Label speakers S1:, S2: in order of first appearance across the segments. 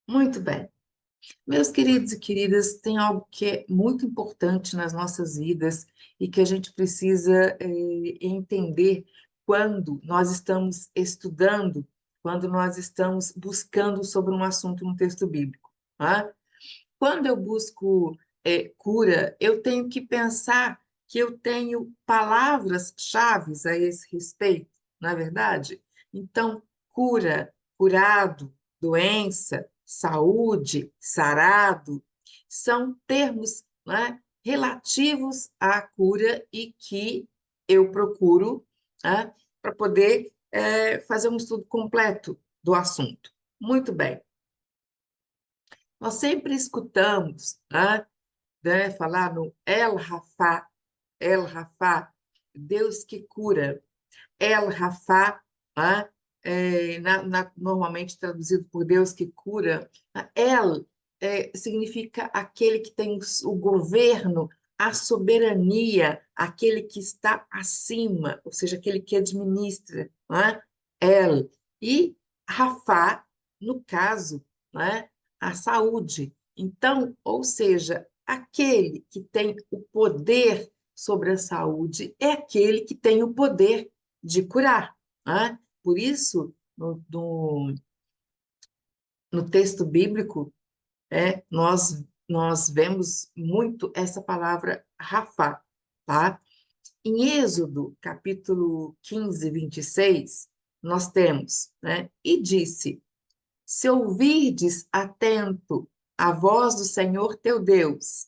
S1: Muito bem. Meus queridos e queridas, tem algo que é muito importante nas nossas vidas e que a gente precisa entender quando nós estamos estudando, quando nós estamos buscando sobre um assunto no texto bíblico, tá? Quando eu busco cura, eu tenho que pensar que eu tenho palavras-chaves a esse respeito, não é verdade? Então, cura, curado, doença, saúde, sarado, são termos, né, relativos à cura e que eu procuro, né, para poder fazer um estudo completo do assunto. Muito bem. Nós sempre escutamos, né, falar no El Rafá, Deus que cura. El Rafá, né, normalmente traduzido por Deus que cura. El significa aquele que tem o governo, a soberania, aquele que está acima, ou seja, aquele que administra, né? El. E Rafá, no caso, né, a saúde. Então, ou seja, aquele que tem o poder sobre a saúde é aquele que tem o poder de curar, né? Por isso, no texto bíblico, nós vemos muito essa palavra Rafá, tá? Em Êxodo, capítulo 15, 26, nós temos, né? E disse: se ouvirdes atento a voz do Senhor teu Deus,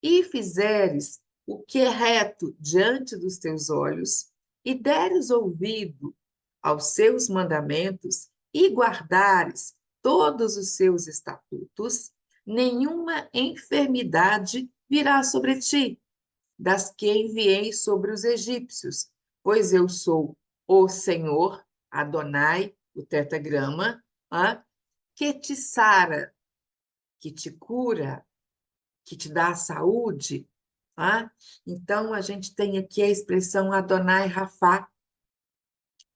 S1: e fizeres o que é reto diante dos teus olhos, e deres ouvido aos seus mandamentos, e guardares todos os seus estatutos, nenhuma enfermidade virá sobre ti, das que enviei sobre os egípcios, pois eu sou o Senhor, Adonai, o tetragrama, que te sara, que te cura, que te dá a saúde, tá? Então, a gente tem aqui a expressão Adonai Rafá,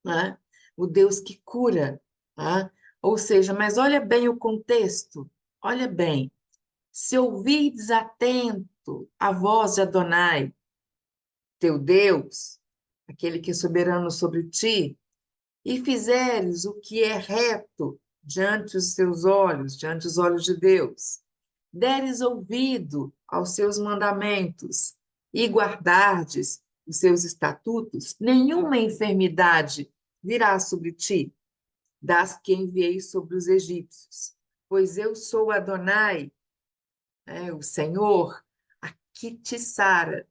S1: né? O Deus que cura, tá? Ou seja, mas olha bem o contexto, olha bem, se ouvides atento a voz de Adonai, teu Deus, aquele que é soberano sobre ti, e fizeres o que é reto diante dos teus olhos, diante dos olhos de Deus, deres ouvido aos seus mandamentos e guardardes os seus estatutos, nenhuma enfermidade virá sobre ti, das que enviei sobre os egípcios. Pois eu sou Adonai, o Senhor, a que te sara.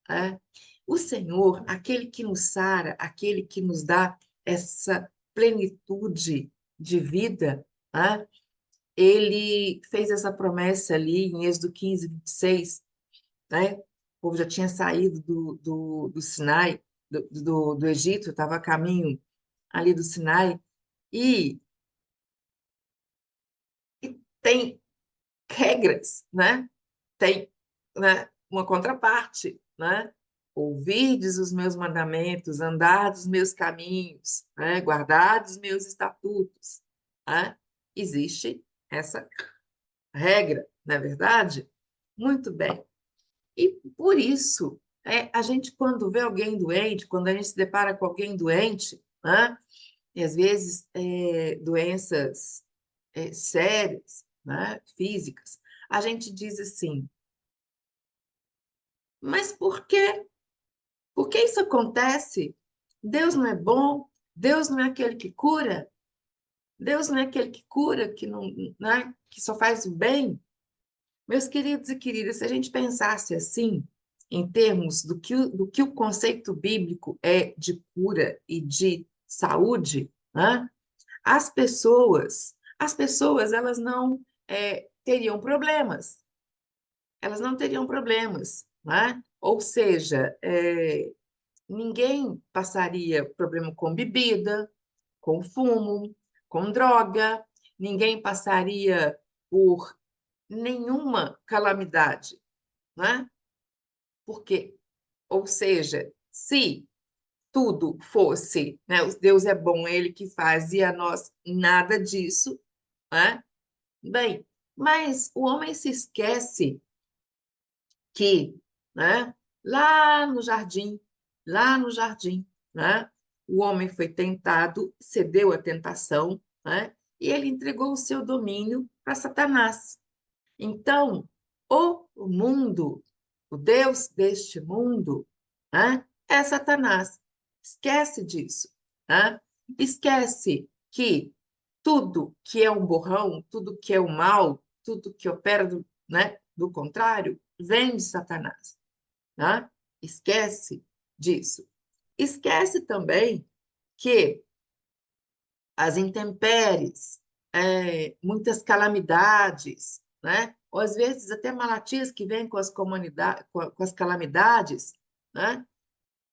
S1: É? O Senhor, aquele que nos sara, aquele que nos dá essa plenitude de vida, né? Ele fez essa promessa ali em Êxodo 15, 26, né? O povo já tinha saído do Sinai, do Egito, estava a caminho ali do Sinai, e, e tem regras, né? Tem, né, uma contraparte, né? Ouvirdes os meus mandamentos, andardes os meus caminhos, né? Guardardes os meus estatutos, né? Existe essa regra, não é verdade? Muito bem. E por isso, a gente, quando vê alguém doente, quando a gente se depara com alguém doente, né? E às vezes doenças sérias, né? Físicas, a gente diz assim, mas por quê? Por que isso acontece? Deus não é bom? Deus não é aquele que cura? Deus não é aquele que cura, que não, né? Que só faz o bem? Meus queridos e queridas, se a gente pensasse assim, em termos do que o conceito bíblico é de cura e de saúde, né? As pessoas, elas não teriam problemas, elas não teriam problemas, né? Ou seja, ninguém passaria problema com bebida, com fumo, com droga, ninguém passaria por nenhuma calamidade, né? Porque, ou seja, se tudo fosse, né, Deus é bom, Ele que faz, e a nós nada disso, né? Bem, mas o homem se esquece que, né, lá no jardim, lá no jardim, né, o homem foi tentado, cedeu à tentação, né, e ele entregou o seu domínio para Satanás. Então, o mundo, o Deus deste mundo, né, é Satanás. Esquece disso, né? Esquece que tudo que é um borrão, tudo que é o mal, tudo que opera né, do contrário, vem de Satanás, né? Esquece disso. Esquece também que as intempéries, muitas calamidades, né? Ou às vezes até malatias que vêm com as comunidades, com as calamidades, né?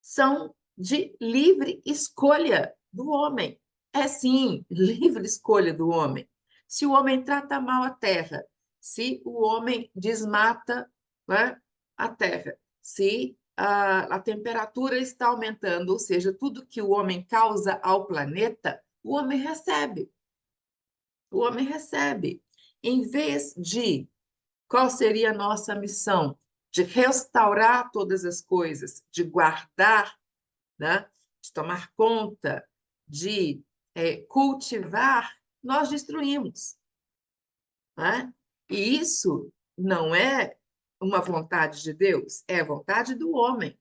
S1: São de livre escolha do homem. É sim, livre escolha do homem. Se o homem trata mal a terra, se o homem desmata, né, a terra, se a temperatura está aumentando, ou seja, tudo que o homem causa ao planeta, o homem recebe. O homem recebe. Em vez de, qual seria a nossa missão? De restaurar todas as coisas, de guardar, né? De tomar conta, de cultivar, nós destruímos, né? E isso não é uma vontade de Deus, é a vontade do homem.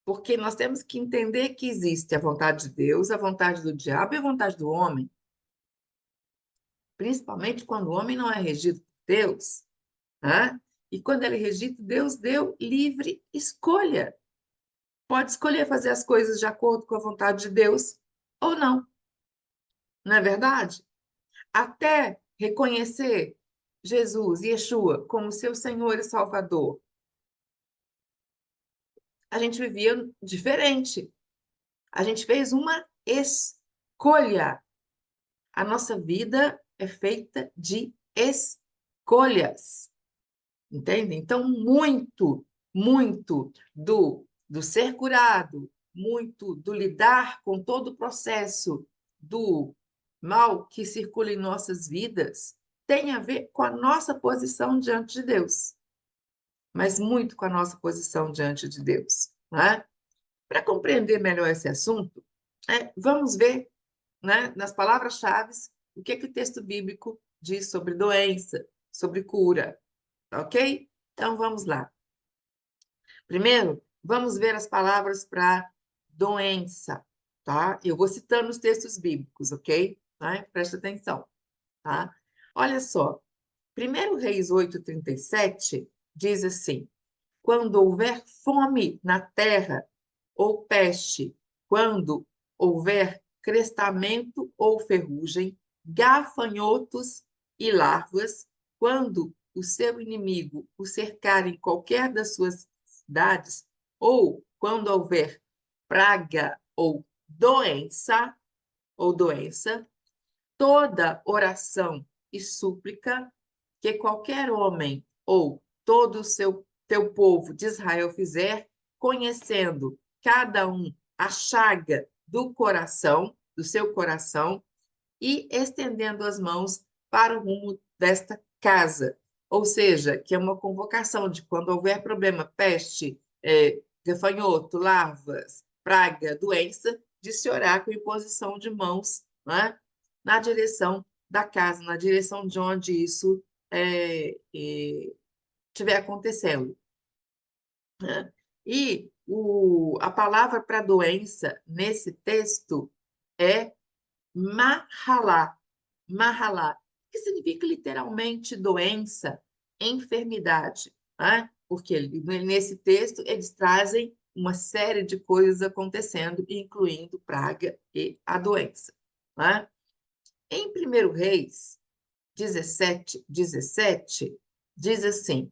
S1: Porque nós temos que entender que existe a vontade de Deus, a vontade do diabo e a vontade do homem. Principalmente quando o homem não é regido por Deus, né? E quando ele é regido, Deus deu livre escolha. Pode escolher fazer as coisas de acordo com a vontade de Deus ou não, não é verdade? Até reconhecer Jesus, Yeshua, como seu Senhor e Salvador, a gente vivia diferente. A gente fez uma escolha. A nossa vida é feita de escolhas. Entende? Então, muito do ser curado, muito do lidar com todo o processo do mal que circula em nossas vidas, tem a ver com a nossa posição diante de Deus, mas muito com a nossa posição diante de Deus. Né? Para compreender melhor esse assunto, vamos ver, né, nas palavras-chave o que o texto bíblico diz sobre doença, sobre cura. Ok? Então vamos lá. Primeiro, vamos ver as palavras para doença, tá? Eu vou citando os textos bíblicos, ok? Tá? Presta atenção, tá? Olha só, 1 Reis 8:37 diz assim: quando houver fome na terra ou peste, quando houver crestamento ou ferrugem, gafanhotos e larvas, quando o seu inimigo o cercar em qualquer das suas cidades, ou quando houver praga ou doença, toda oração e súplica que qualquer homem ou todo o teu povo de Israel fizer, conhecendo cada um a chaga do coração, do seu coração, e estendendo as mãos para o rumo desta casa. Ou seja, que é uma convocação de quando houver problema, peste, gafanhoto, larvas, praga, doença, de se orar com imposição de mãos, né, na direção da casa, na direção de onde isso estiver acontecendo. Né? E a palavra para doença nesse texto é Mahalá. Mahalá, que significa literalmente doença, enfermidade. Né? Porque nesse texto eles trazem uma série de coisas acontecendo, incluindo praga e a doença. Né? Em 1 Reis 17:17, diz assim: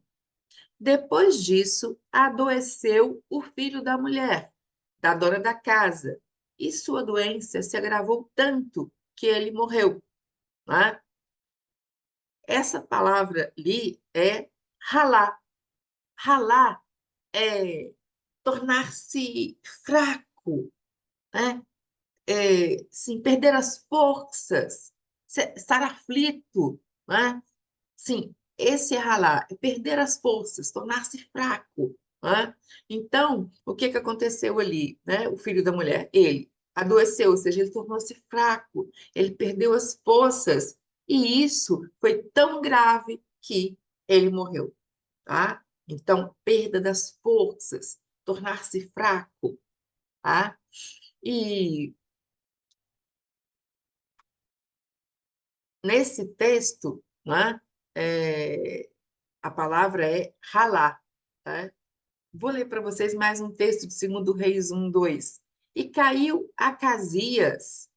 S1: depois disso, adoeceu o filho da mulher, da dona da casa, e sua doença se agravou tanto que ele morreu. Né? Essa palavra ali é ralá. Ralá é tornar-se fraco, né? Sim, perder as forças, estar aflito, né? Sim, esse é ralar, é perder as forças, tornar-se fraco, né? Então, o que que aconteceu ali, né? O filho da mulher, ele adoeceu, ou seja, ele tornou-se fraco, ele perdeu as forças, e isso foi tão grave que ele morreu, tá? Então, perda das forças, tornar-se fraco, tá? E nesse texto, né, é, a palavra é ralar, tá? Vou ler para vocês mais um texto de 2 Reis 1:2. E caiu Acasias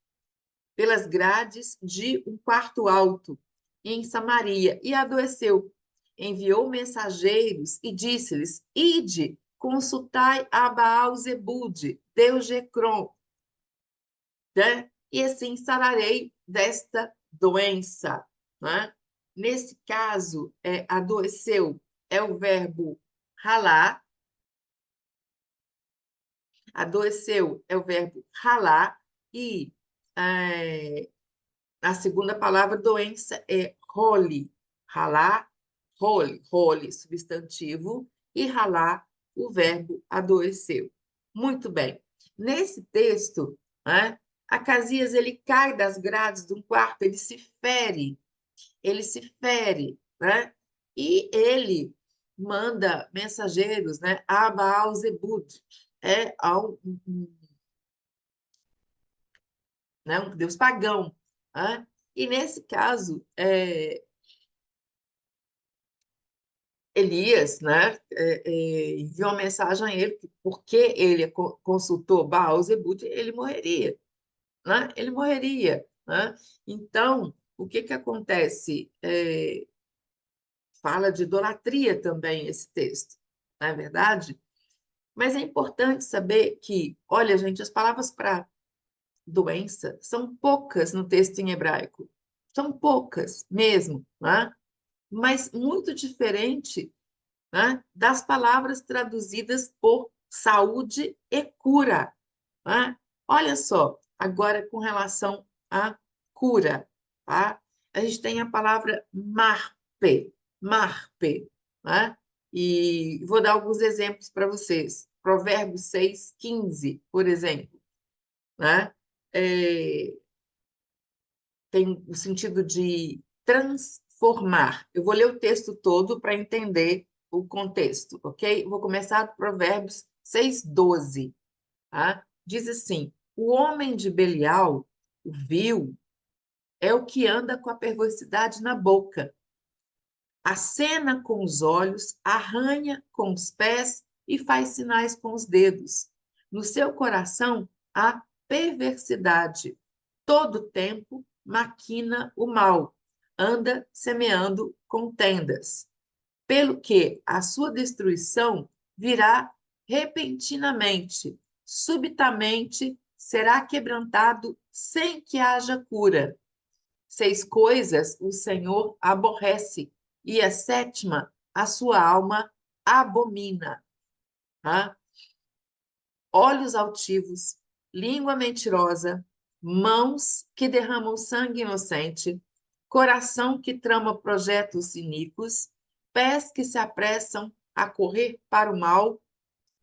S1: pelas grades de um quarto alto em Samaria e adoeceu. Enviou mensageiros e disse-lhes: Ide, consultai a Baal-zebude, Deus de Ecrom, né? E assim sararei desta doença, né? Nesse caso, adoeceu é o verbo ralar, adoeceu é o verbo ralar, e é, a segunda palavra doença é role, ralar, role, substantivo, e ralar, o verbo adoeceu. Muito bem. Nesse texto, né, Acasias ele cai das grades de um quarto, ele se fere, né? E ele manda mensageiros, né, a Baal-zebub, né, um deus pagão, né? E nesse caso, Elias, né, enviou uma mensagem a ele que porque ele consultou Baal-zebub, ele morreria, né? Ele morreria, né? Então, o que que acontece? Fala de idolatria também esse texto, não é verdade? Mas é importante saber que, olha, gente, as palavras para doença são poucas no texto em hebraico. São poucas mesmo, né? Mas muito diferente, né, das palavras traduzidas por saúde e cura, né? Olha só, agora com relação à cura, tá? A gente tem a palavra marpe, né? E vou dar alguns exemplos para vocês. Provérbios 6:15, por exemplo, né? É, tem o sentido de transformar. Eu vou ler o texto todo para entender o contexto, ok? Vou começar do Provérbios 6:12, tá? Diz assim: o homem de Belial, o vil, é o que anda com a perversidade na boca, acena com os olhos, arranha com os pés e faz sinais com os dedos. No seu coração há perversidade. Todo tempo maquina o mal, anda semeando contendas. Pelo que a sua destruição virá repentinamente, subitamente será quebrantado sem que haja cura. 6 coisas o Senhor aborrece, e a sétima a sua alma abomina. Tá? Olhos altivos, língua mentirosa, mãos que derramam sangue inocente, coração que trama projetos iníquos, pés que se apressam a correr para o mal,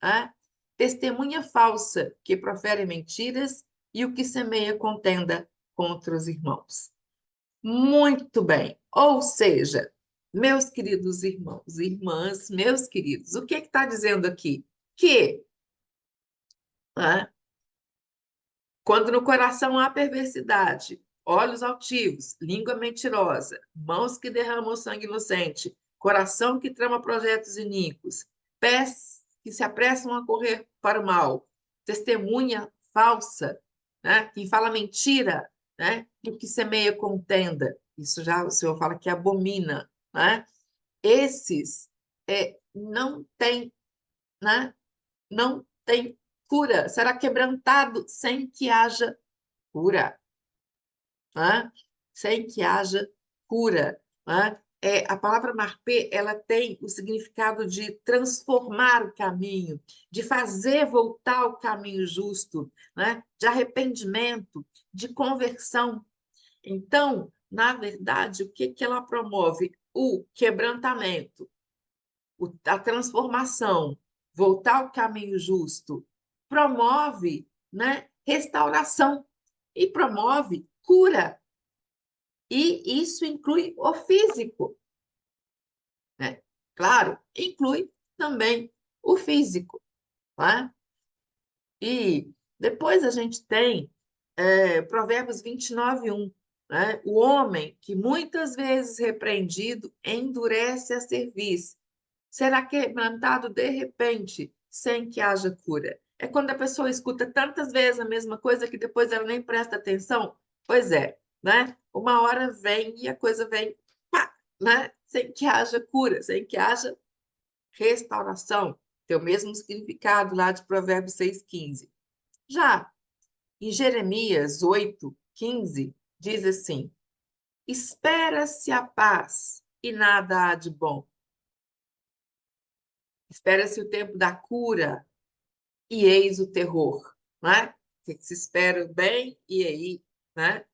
S1: né? Testemunha falsa que profere mentiras e o que semeia contenda contra os irmãos. Muito bem. Ou seja, meus queridos irmãos e irmãs, meus queridos, o que está dizendo aqui? Que, né, quando no coração há perversidade, olhos altivos, língua mentirosa, mãos que derramam sangue inocente, coração que trama projetos iníquos, pés que se apressam a correr para o mal, testemunha falsa, né? Quem fala mentira, né? E o que semeia contenda. Isso já o Senhor fala que abomina, né? Esses não têm, né? Não tem cura, será quebrantado sem que haja cura, né? Sem que haja cura, né? A palavra marpê, ela tem o significado de transformar o caminho, de fazer voltar o caminho justo, né? De arrependimento, de conversão. Então, na verdade, o que que ela promove? O quebrantamento, a transformação, voltar ao caminho justo, promove, né, restauração e promove cura. E isso inclui o físico, né? Claro, inclui também o físico, tá? E depois a gente tem Provérbios 29:1, né? O homem que muitas vezes repreendido endurece a cerviz, será quebrantado de repente, sem que haja cura. É quando a pessoa escuta tantas vezes a mesma coisa que depois ela nem presta atenção. Pois é, né? Uma hora vem e a coisa vem, pá, né? Sem que haja cura, sem que haja restauração. Tem o mesmo significado lá de Provérbios 6:15. Já em Jeremias 8:15, diz assim: espera-se a paz e nada há de bom. Espera-se o tempo da cura e eis o terror, né? Que se espera o bem e aí, né?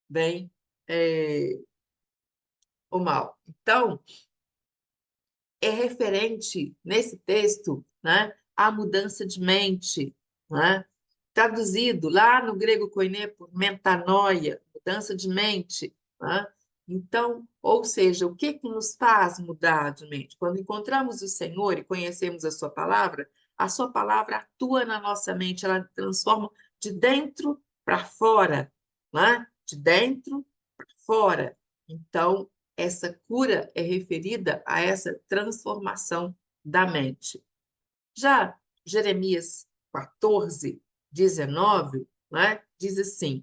S1: Bem o mal. Então, é referente nesse texto, né, à mudança de mente, né? Traduzido lá no grego koiné por metanoia, mudança de mente, né? Então, ou seja, o que que nos faz mudar de mente? Quando encontramos o Senhor e conhecemos a sua palavra atua na nossa mente, ela transforma de dentro para fora, né? De dentro para fora. Então, essa cura é referida a essa transformação da mente. Já Jeremias 14:19, né, diz assim: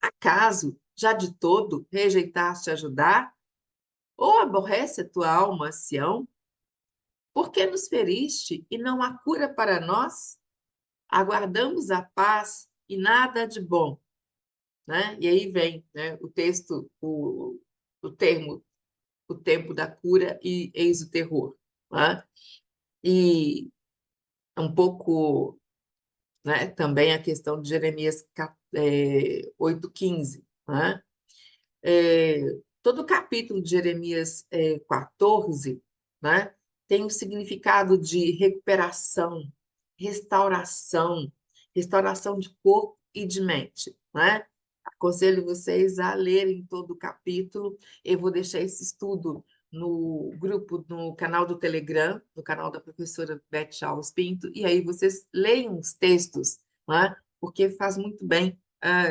S1: acaso já de todo rejeitaste ajudar? Ou aborrece a tua alma, Sião? Por que nos feriste e não há cura para nós? Aguardamos a paz e nada de bom, né? E aí vem, né, o texto, o termo, o tempo da cura e eis o terror, né? E um pouco, né, também a questão de Jeremias 8:15, né? Todo o capítulo de Jeremias 14, né, tem um significado de recuperação, restauração, restauração de corpo e de mente, né? Aconselho vocês a lerem todo o capítulo. Eu vou deixar esse estudo no grupo, no canal do Telegram, no canal da professora Beth Charles Pinto, e aí vocês leiam os textos, né? Porque faz muito bem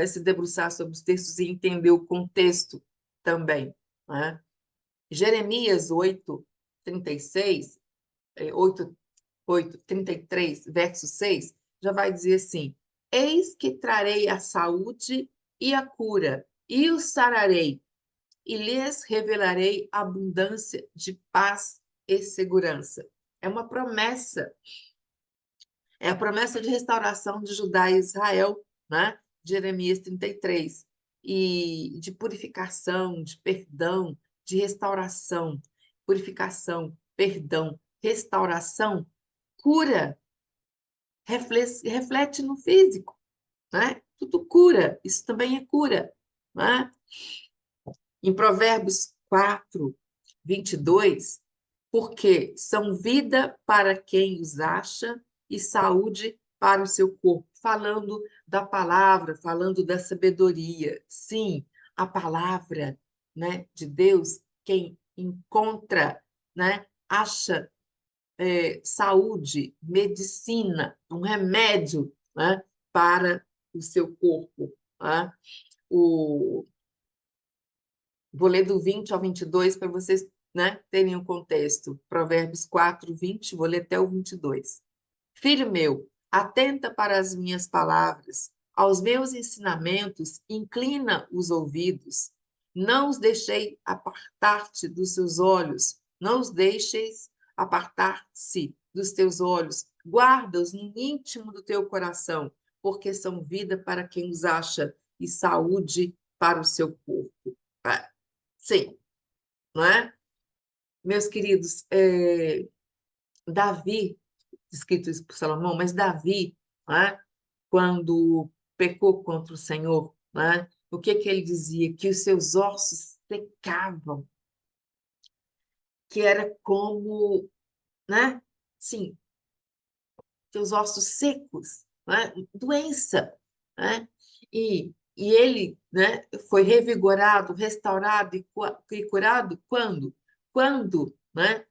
S1: se debruçar sobre os textos e entender o contexto também, né? Jeremias 8:36, 8:33, verso 6, já vai dizer assim: eis que trarei a saúde e a cura, e os sararei, e lhes revelarei abundância de paz e segurança. É uma promessa, é a promessa de restauração de Judá e Israel, né? Jeremias 33, e de purificação, de perdão, de restauração, purificação, perdão, restauração, cura, reflete no físico, né? Tudo cura, isso também é cura, né? Em Provérbios 4:22, porque são vida para quem os acha e saúde para o seu corpo. Falando da palavra, falando da sabedoria. Sim, a palavra, né, de Deus, quem encontra, né, acha saúde, medicina, um remédio, né, para o seu corpo. Né? O, Vou ler do 20 ao 22 para vocês, né, terem o um contexto. Provérbios 4:20, vou ler até o 22. Filho meu, atenta para as minhas palavras, aos meus ensinamentos, inclina os ouvidos. Não os deixei apartar-te dos seus olhos, não os deixeis apartar-se dos teus olhos. Guarda-os no íntimo do teu coração, porque são vida para quem os acha e saúde para o seu corpo. Sim, não é? Meus queridos, Davi, escrito isso por Salomão, mas Davi, não é? Quando pecou contra o Senhor, não é? o que que ele dizia? Que os seus ossos secavam, que era como, né? Sim, seus ossos secos, né? Doença, né? E ele, né, foi revigorado, restaurado e curado quando? Quando, né,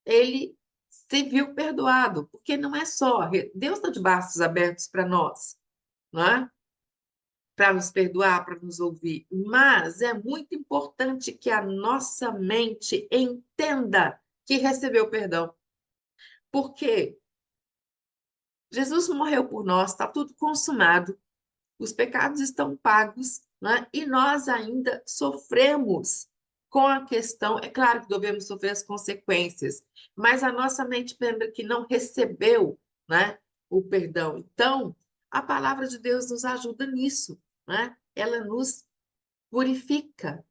S1: ele se viu perdoado, porque não é só, Deus está de braços abertos para nós, né? Para nos perdoar, para nos ouvir, mas é muito importante que a nossa mente entenda que recebeu perdão, porque Jesus morreu por nós, está tudo consumado, os pecados estão pagos, né? E nós ainda sofremos com a questão. É claro que devemos sofrer as consequências, mas a nossa mente lembra que não recebeu, né, o perdão. Então, a palavra de Deus nos ajuda nisso, né? Ela nos purifica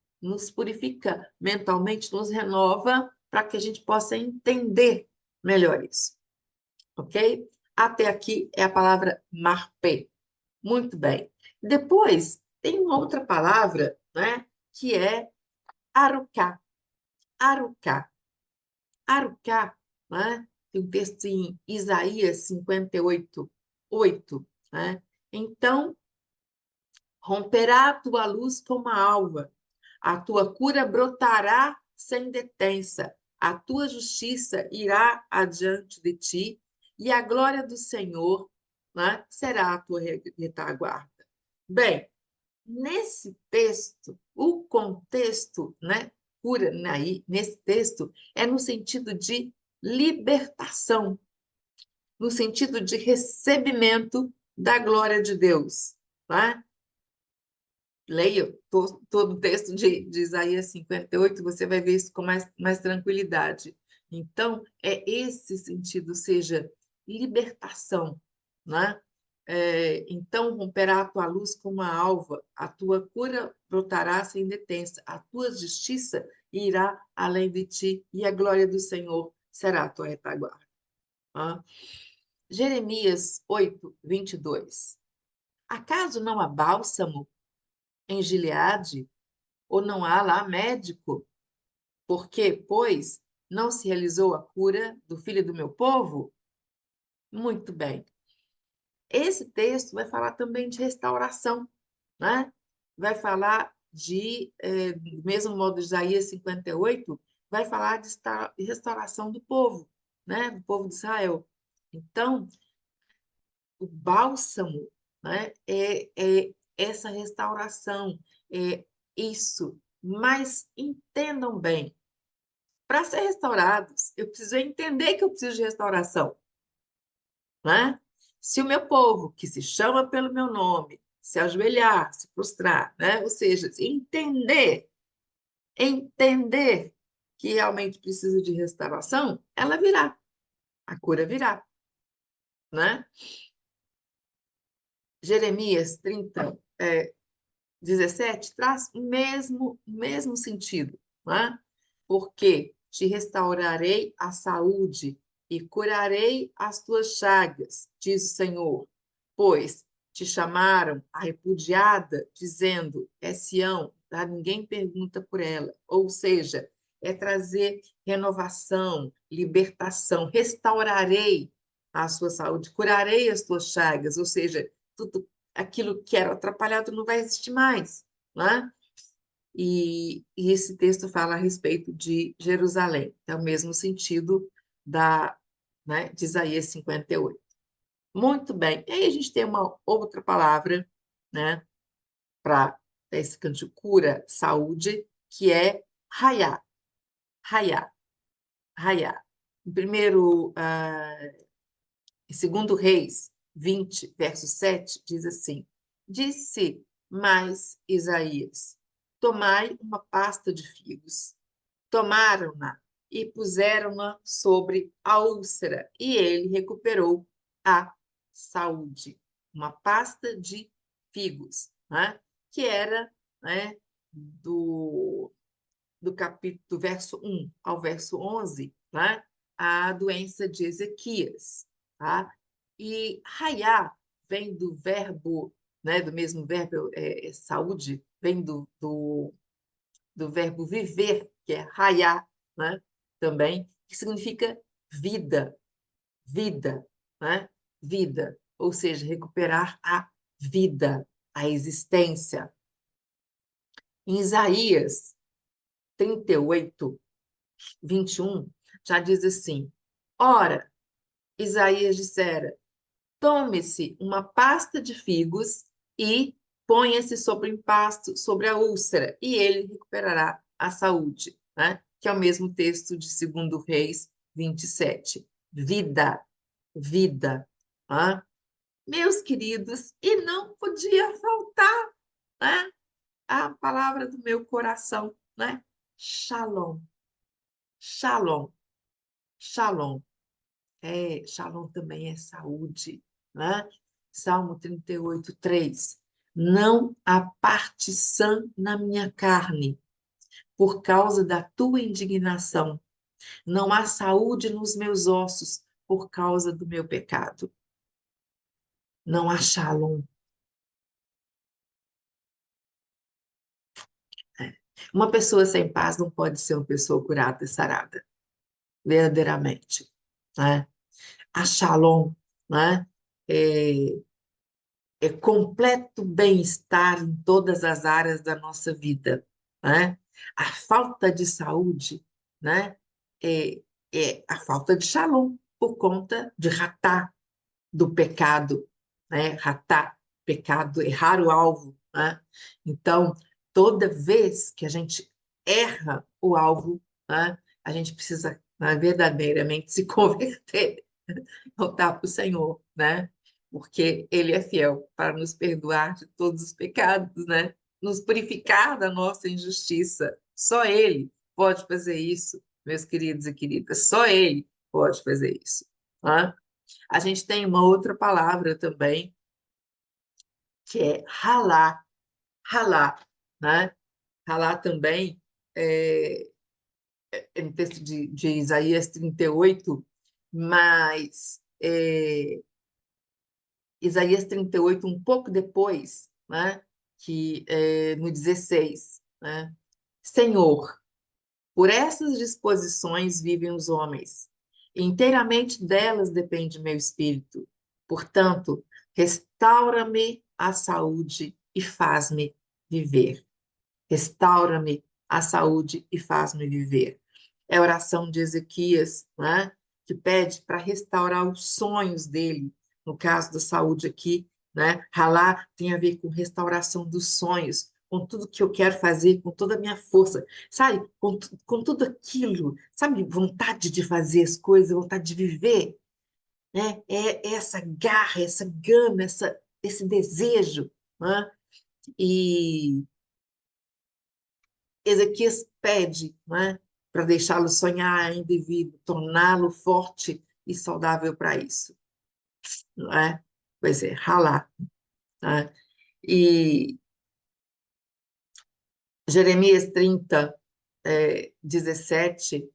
S1: mentalmente, nos renova para que a gente possa entender melhor isso, ok? Até aqui é a palavra marpé. Muito bem. Depois, tem uma outra palavra, né, que é arucá. Arucá. Arucá, né? Tem um texto em Isaías 58, 8, né? Então, romperá a tua luz como a alva, a tua cura brotará sem detença, a tua justiça irá adiante de ti, e a glória do Senhor, né, será a tua retaguarda. Bem, nesse texto, o contexto, né, cura aí, nesse texto, é no sentido de libertação, no sentido de recebimento da glória de Deus, tá? Leia todo o texto de Isaías 58, você vai ver isso com mais tranquilidade. Então, é esse sentido, ou seja, libertação, né? Então, romperá a tua luz como a alva, a tua cura brotará sem detença, a tua justiça irá além de ti, e a glória do Senhor será a tua retaguarda. Tá? Jeremias 8, 22. Acaso não há bálsamo em Gileade, ou não há lá médico? Porque, pois, não se realizou a cura do filho do meu povo? Muito bem. Esse texto vai falar também de restauração, né? Vai falar do mesmo modo de Isaías 58, vai falar de restauração do povo, né? Do povo de Israel. Então, o bálsamo, né? É essa restauração, é isso. Mas entendam bem, para ser restaurados, eu preciso entender que eu preciso de restauração, né? Se o meu povo, que se chama pelo meu nome, se ajoelhar, se prostrar, né? Ou seja, entender que realmente precisa de restauração, ela virá, a cura virá, né? Jeremias 30, 17 traz o mesmo sentido, né? Porque te restaurarei a saúde e curarei as tuas chagas, diz o Senhor, pois te chamaram a repudiada, dizendo, é Sião, tá? Ninguém pergunta por ela. Ou seja, é trazer renovação, libertação, restaurarei a sua saúde, curarei as tuas chagas, ou seja, tudo aquilo que era atrapalhado não vai existir mais, né? E esse texto fala a respeito de Jerusalém, é o mesmo sentido né, de Isaías 58. Muito bem. E aí a gente tem uma outra palavra, né, para esse canto de cura, saúde, que é raiá. Raiá. Raiá. Em primeiro, em segundo Reis 20, verso 7, diz assim: Disse mais Isaías: Tomai uma pasta de figos. Tomaram-na e puseram-na sobre a úlcera, e ele recuperou a saúde. Uma pasta de figos, né? Que era, né, do capítulo, do verso 1 ao verso 11, né? A doença de Ezequias, tá? E raiar vem do verbo, né, do mesmo verbo, saúde, vem do verbo viver, que é raiar, né? Também, que significa vida, vida, né? Vida, ou seja, recuperar a vida, a existência. Em Isaías 38, 21, já diz assim: Ora, Isaías dissera: tome-se uma pasta de figos e ponha-se sobre o empasto, sobre a úlcera, e ele recuperará a saúde, né? Que é o mesmo texto de 2 Reis 27. Vida, vida. Né? Meus queridos, e não podia faltar, né? A palavra do meu coração, né? Shalom, shalom, shalom. Shalom também é saúde, né? Salmo 38, 3. Não há parte sã na minha carne, por causa da tua indignação. Não há saúde nos meus ossos, por causa do meu pecado. Não há shalom. Uma pessoa sem paz não pode ser uma pessoa curada e sarada, verdadeiramente, né? A shalom, né? É, completo bem-estar em todas as áreas da nossa vida, né? A falta de saúde, né? É, é a falta de shalom por conta de ratá, do pecado, né? Ratá, pecado, errar o alvo, né? Então, toda vez que a gente erra o alvo, né? A gente precisa, né, verdadeiramente se converter, voltar para o Senhor, né? Porque Ele é fiel para nos perdoar de todos os pecados, né? Nos purificar da nossa injustiça. Só Ele pode fazer isso, meus queridos e queridas. Só Ele pode fazer isso. Né? A gente tem uma outra palavra também, que é ralar. Ralar, né? Ralar também é, no texto de Isaías 38, mas Isaías 38, um pouco depois, né? Que no 16, né? Senhor, por essas disposições vivem os homens, e inteiramente delas depende meu espírito. Portanto, restaura-me a saúde e faz-me viver. Restaura-me a saúde e faz-me viver. É a oração de Ezequias, né? Que pede para restaurar os sonhos dele, no caso da saúde aqui, né? Ralar tem a ver com restauração dos sonhos, com tudo que eu quero fazer, com toda a minha força, sabe? Com tudo aquilo, sabe? Vontade de fazer as coisas, vontade de viver, né? É essa garra, essa gana, esse desejo, né? E Ezequias pede, né, para deixá-lo sonhar ainda e vivo, torná-lo forte e saudável para isso, não é? Pois é, ralar, né? E Jeremias 30, 17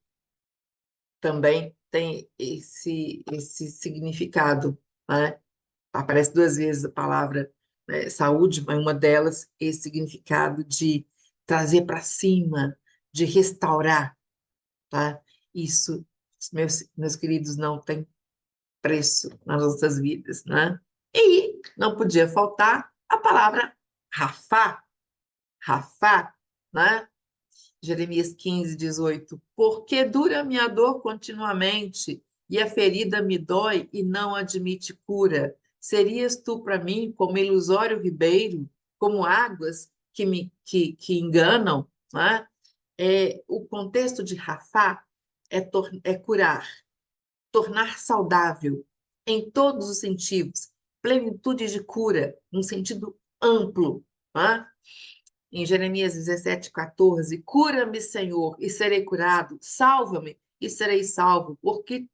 S1: também tem esse significado, né? Aparece 2 vezes a palavra, né, saúde, mas uma delas esse significado de trazer para cima, de restaurar, tá? Isso, meus queridos, não tem preço nas nossas vidas, né? E não podia faltar a palavra Rafá, Rafá, né? Jeremias 15, 18. Porque dura a minha dor continuamente, e a ferida me dói e não admite cura. Serias tu para mim como ilusório ribeiro, como águas que enganam, né? O contexto de Rafá é curar, tornar saudável em todos os sentidos, plenitude de cura, num sentido amplo. Né? Em Jeremias 17, 14, cura-me, Senhor, e serei curado, salva-me e serei salvo, porque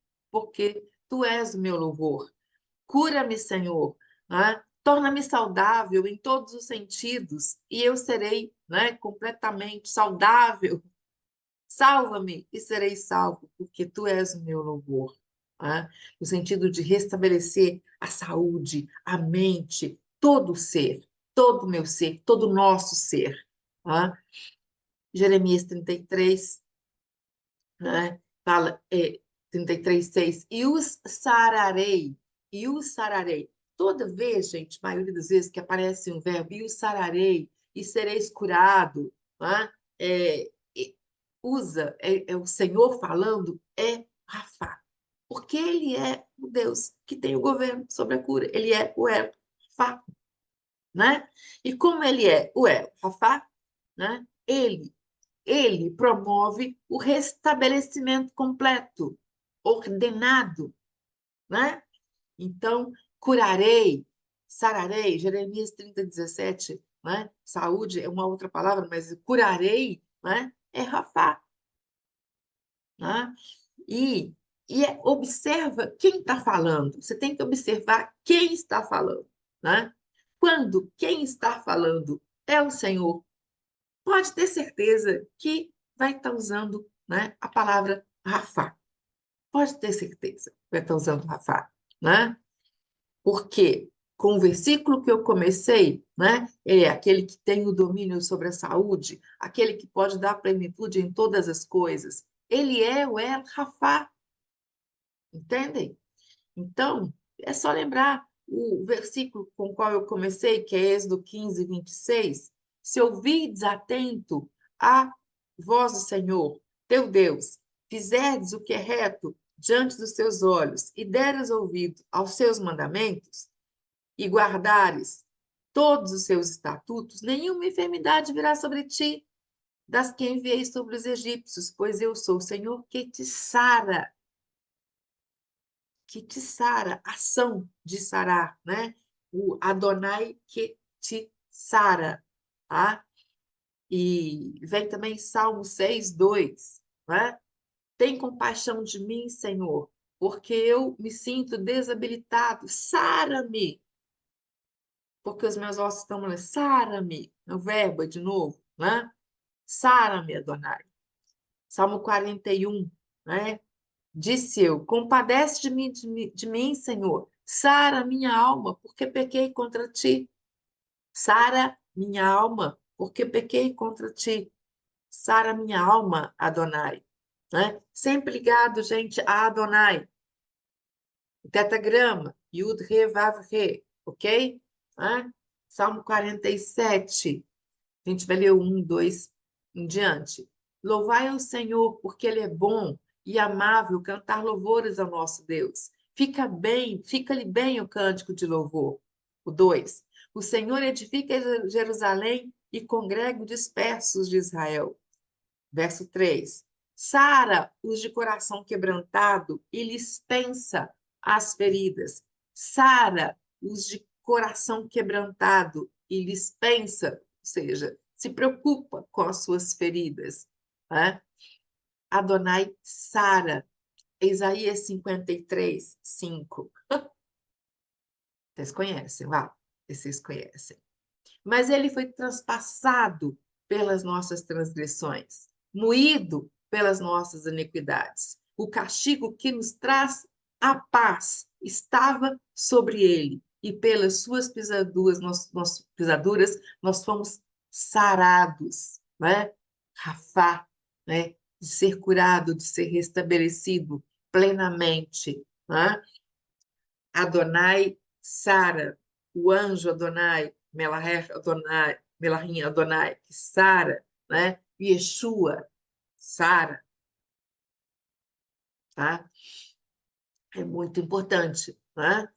S1: tu és o meu louvor. Cura-me, Senhor, né? Torna-me saudável em todos os sentidos, e eu serei, né, completamente saudável. Salva-me e serei salvo, porque tu és o meu louvor. Né? No sentido de restabelecer a saúde, a mente, todo o ser, todo o meu ser, todo o nosso ser. Tá? Jeremias 33, né? Fala, 33:6, e os sararei. Toda vez, gente, a maioria das vezes que aparece um verbo, e os sararei, e sereis curado, né? Usa, é o Senhor falando, é Rafa, porque ele é o Deus que tem o governo sobre a cura, ele é o El Rafa, né? E como ele é o El Rafa, né? Ele promove o restabelecimento completo, ordenado, né? Então, curarei, sararei, Jeremias 30:17, né? Saúde é uma outra palavra, mas curarei, né? É Rafá, né? E, observa quem está falando. Você tem que observar quem está falando, né? Quando quem está falando é o Senhor, pode ter certeza que vai estar usando, né, a palavra Rafá. Pode ter certeza que vai estar usando Rafá, né? Porque com o versículo que eu comecei, né, é aquele que tem o domínio sobre a saúde, aquele que pode dar plenitude em todas as coisas. Ele é o El Rafá, entendem? Então, é só lembrar o versículo com o qual eu comecei, que é Êxodo 15:26. Se ouvides atento à voz do Senhor, teu Deus, fizerdes o que é reto diante dos seus olhos e deres ouvido aos seus mandamentos e guardares todos os seus estatutos, nenhuma enfermidade virá sobre ti, das que enviei sobre os egípcios, pois eu sou o Senhor que te sara, ação de sarar, né? O Adonai que te sara, tá? E vem também Salmo 6:2, né? Tem compaixão de mim, Senhor, porque eu me sinto desabilitado. Sara-me, porque os meus ossos estão molhados. Sara-me, é o verbo de novo, né? Sara-me, Adonai. Salmo 41, né? Disse eu: compadece de mim, Senhor. Sara minha alma, porque pequei contra ti. Sara minha alma, porque pequei contra ti. Sara minha alma, Adonai. Né? Sempre ligado, gente, a Adonai. O tetagrama, Yud, Re, Vav, Re, ok? Né? Salmo 47. A gente vai ler o 1, 2 em diante. Louvai ao Senhor, porque Ele é bom e amável, cantar louvores ao nosso Deus. Fica-lhe bem o cântico de louvor. O 2. O Senhor edifica Jerusalém e congrega os dispersos de Israel. Verso 3. Sara os de coração quebrantado e lhes pensa as feridas. Sara os de coração quebrantado e lhes pensa, ou seja, se preocupa com as suas feridas. Né? Adonai Sara, Isaías 53:5. Vocês conhecem, lá? Vocês conhecem. Mas ele foi transpassado pelas nossas transgressões, moído pelas nossas iniquidades. O castigo que nos traz a paz estava sobre ele, e pelas suas pisaduras nós fomos sarados, né? Rafá, né? De ser curado, de ser restabelecido plenamente, né? Adonai Sara, o anjo Adonai, Melaher Adonai, Melahim Adonai, que Sara, né? Yeshua, Sara, tá? É muito importante, né?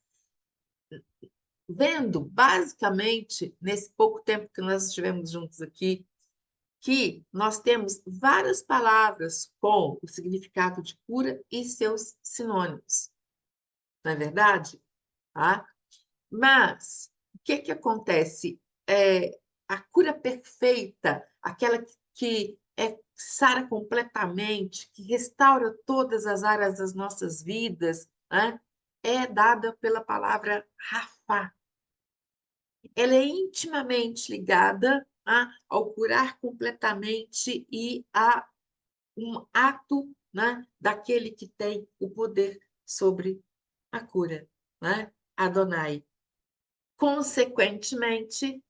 S1: Vendo, basicamente, nesse pouco tempo que nós estivemos juntos aqui, que nós temos várias palavras com o significado de cura e seus sinônimos, não é verdade? Tá? Mas o que que acontece? A cura perfeita, aquela que sara completamente, que restaura todas as áreas das nossas vidas, né? É dada pela palavra Rafá. Ela é intimamente ligada, né, ao curar completamente e a um ato, né, daquele que tem o poder sobre a cura, né? Adonai. Consequentemente,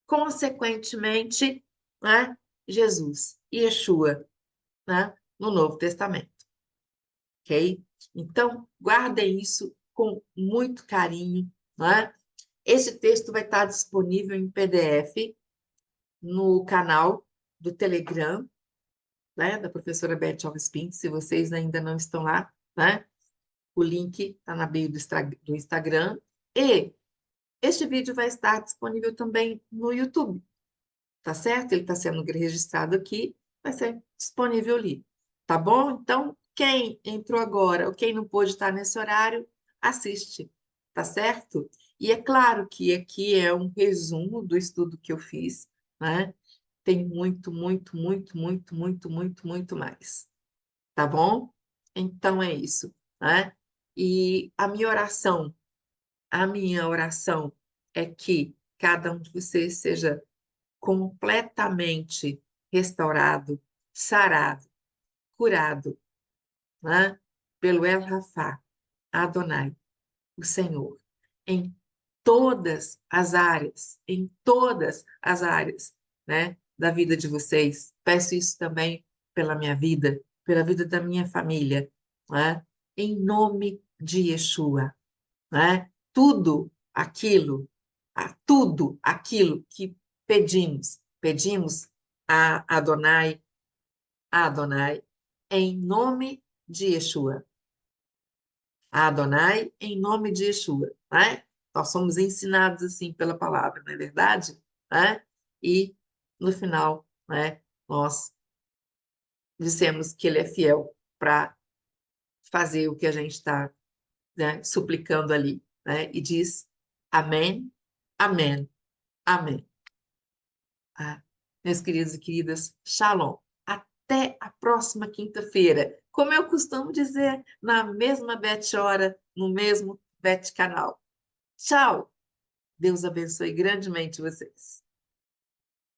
S1: consequentemente, né, Jesus, Yeshua, né, no Novo Testamento, ok? Então, guardem isso com muito carinho, né? Esse texto vai estar disponível em PDF no canal do Telegram, né, da professora Beth Alves Pinto, se vocês ainda não estão lá, né? O link está na bio do Instagram. E este vídeo vai estar disponível também no YouTube, tá certo? Ele está sendo registrado aqui, vai ser disponível ali, tá bom? Então, quem entrou agora ou quem não pôde estar nesse horário, assiste, tá certo? E é claro que aqui é um resumo do estudo que eu fiz, né? Tem muito, muito, muito, muito, muito, muito, muito mais, tá bom? Então é isso, né? E a minha oração é que cada um de vocês seja completamente restaurado, sarado, curado, né? Pelo El Rafá, Adonai, o Senhor, em todas as áreas, né, da vida de vocês. Peço isso também pela minha vida, pela vida da minha família, né? Em nome de Yeshua, né? Tudo aquilo que pedimos a Adonai, em nome de Yeshua. A Adonai, em nome de Yeshua, né? Nós somos ensinados assim pela palavra, não é verdade? Né? E no final, né, nós dissemos que ele é fiel para fazer o que a gente está, né, suplicando ali, né? E diz amém, amém, amém. Ah, meus queridos e queridas, shalom. Até a próxima quinta-feira. Como eu costumo dizer, na mesma Beth Hora, no mesmo Beth Canal. Tchau! Deus abençoe grandemente vocês.